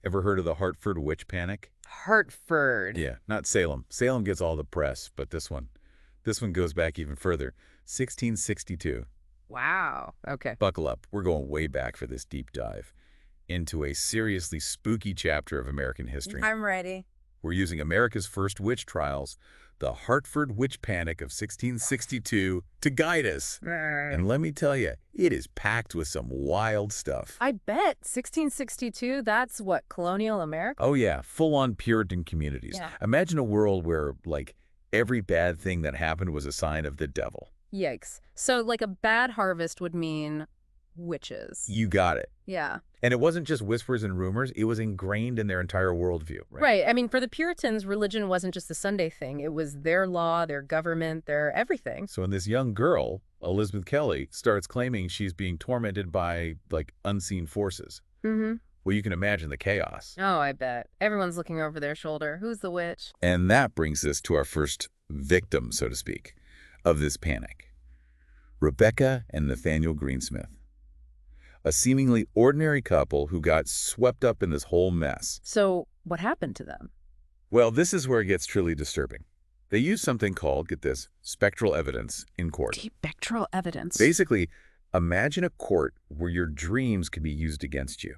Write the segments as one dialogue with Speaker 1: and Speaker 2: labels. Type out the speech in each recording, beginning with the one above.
Speaker 1: Ever heard of the Hartford Witch Panic?
Speaker 2: Hartford.
Speaker 1: Yeah, not Salem. Salem gets all the press, but this one goes back even further. 1662.
Speaker 2: Wow. Okay.
Speaker 1: Buckle up. We're going way back for this deep dive into a seriously spooky chapter of American history.
Speaker 2: I'm ready.
Speaker 1: We're using America's first witch trials, the Hartford Witch Panic of 1662, to guide us. And let me tell you, it is packed with some wild stuff.
Speaker 2: I bet 1662, that's what, colonial America?
Speaker 1: Oh yeah, full-on Puritan communities.
Speaker 2: Yeah.
Speaker 1: Imagine a world where, like, every bad thing that happened was a sign of the devil.
Speaker 2: Yikes. So, like, a bad harvest would mean witches.
Speaker 1: You got it.
Speaker 2: Yeah.
Speaker 1: And it wasn't just whispers and rumors, it was ingrained in their entire worldview.
Speaker 2: Right. I mean, for the Puritans, religion wasn't just a Sunday thing. It was their law, their government, their everything.
Speaker 1: So when this young girl, Elizabeth Kelly, starts claiming she's being tormented by, like, unseen forces, well, you can imagine the chaos.
Speaker 2: Oh, I bet. Everyone's looking over their shoulder. Who's the witch?
Speaker 1: And that brings us to our first victim, so to speak, of this panic. Rebecca and Nathaniel Greensmith. A seemingly ordinary couple who got swept up in this whole mess.
Speaker 2: So, what happened to them?
Speaker 1: Well, this is where it gets truly disturbing. They used something called, get this, spectral evidence in court.
Speaker 2: Spectral evidence.
Speaker 1: Basically, imagine a court where your dreams could be used against you.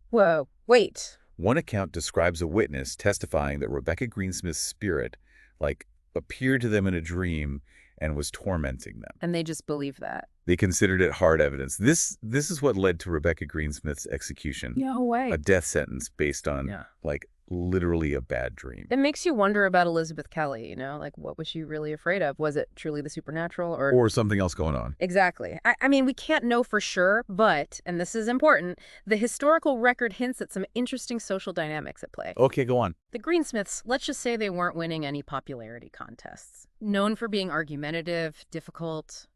Speaker 2: Whoa, wait.
Speaker 1: One account describes a witness testifying that Rebecca Greensmith's spirit, like, appeared to them in a dream and was tormenting them.
Speaker 2: And they just believe that.
Speaker 1: They considered it hard evidence. This is what led to Rebecca Greensmith's execution.
Speaker 2: No way.
Speaker 1: A death sentence based on, like, literally a bad dream.
Speaker 2: It makes you wonder about Elizabeth Kelly, you know? Like, what was she really afraid of? Was it truly the supernatural or...
Speaker 1: Or something else going on.
Speaker 2: Exactly. I mean, we can't know for sure, but, and this is important, the historical record hints at some interesting social dynamics at play.
Speaker 1: Okay, go on.
Speaker 2: The Greensmiths, let's just say they weren't winning any popularity contests. Known for being argumentative, difficult,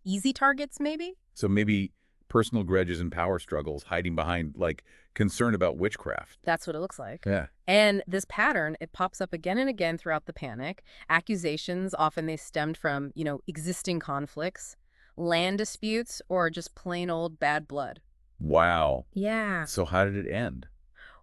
Speaker 2: easy targets, maybe?
Speaker 1: So maybe personal grudges and power struggles hiding behind, like, concern about witchcraft.
Speaker 2: That's what it looks like.
Speaker 1: Yeah.
Speaker 2: And this pattern, it pops up again and again throughout the panic. Accusations, often they stemmed from, existing conflicts, land disputes, or just plain old bad blood.
Speaker 1: Wow.
Speaker 2: Yeah.
Speaker 1: So how did it end?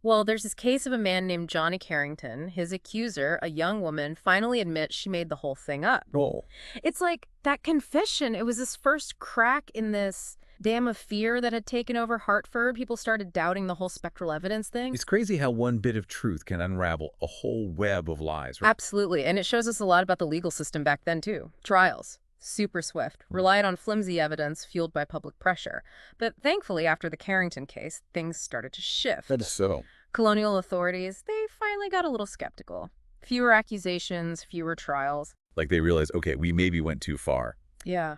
Speaker 2: Well, there's this case of a man named Johnny Carrington. His accuser, a young woman, finally admits she made the whole thing up.
Speaker 1: Oh.
Speaker 2: It's like that confession. It was this first crack in this dam of fear that had taken over Hartford. People started doubting the whole spectral evidence thing.
Speaker 1: It's crazy how one bit of truth can unravel a whole web of lies. Right?
Speaker 2: Absolutely. And it shows us a lot about the legal system back then, too. Trials. Super swift. Relied on flimsy evidence fueled by public pressure. But thankfully, after the Carrington case, things started to shift.
Speaker 1: That's so.
Speaker 2: Colonial authorities, they finally got a little skeptical. Fewer accusations, fewer trials.
Speaker 1: Like they realized, okay, we maybe went too far.
Speaker 2: Yeah.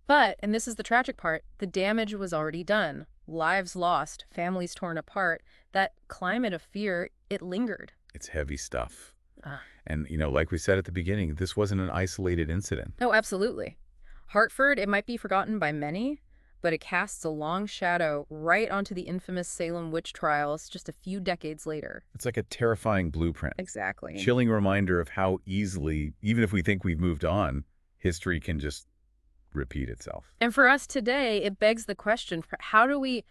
Speaker 2: But, and this is the tragic part, the damage was already done. Lives lost, families torn apart. That climate of fear, it lingered.
Speaker 1: It's heavy stuff. And, like we said at the beginning, this wasn't an isolated incident.
Speaker 2: Oh, absolutely. Hartford, it might be forgotten by many, but it casts a long shadow right onto the infamous Salem witch trials just a few decades later.
Speaker 1: It's like a terrifying blueprint.
Speaker 2: Exactly.
Speaker 1: Chilling reminder of how easily, even if we think we've moved on, history can just repeat itself.
Speaker 2: And for us today, it begs the question, how do we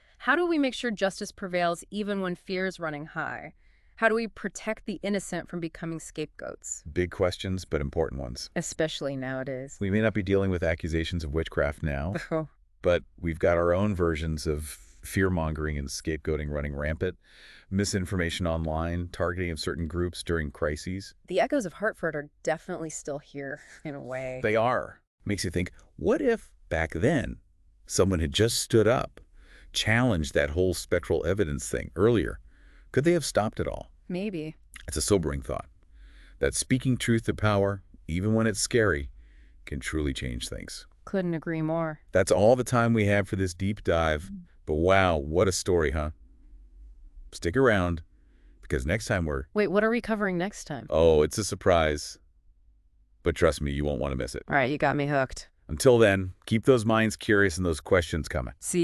Speaker 2: make sure justice prevails even when fear is running high? How do we protect the innocent from becoming scapegoats?
Speaker 1: Big questions, but important ones.
Speaker 2: Especially nowadays.
Speaker 1: We may not be dealing with accusations of witchcraft now,
Speaker 2: Oh.
Speaker 1: but we've got our own versions of fear-mongering and scapegoating running rampant, misinformation online, targeting of certain groups during crises.
Speaker 2: The echoes of Hartford are definitely still here, in a way.
Speaker 1: They are. Makes you think, what if, back then, someone had just stood up, challenged that whole spectral evidence thing earlier? Could they have stopped it all?
Speaker 2: Maybe.
Speaker 1: It's a sobering thought. That speaking truth to power, even when it's scary, can truly change things.
Speaker 2: Couldn't agree more.
Speaker 1: That's all the time we have for this deep dive. But wow, what a story, huh? Stick around, because next time
Speaker 2: Wait, what are we covering next time?
Speaker 1: Oh, it's a surprise. But trust me, you won't want to miss it.
Speaker 2: All right, you got me hooked.
Speaker 1: Until then, keep those minds curious and those questions coming.
Speaker 2: See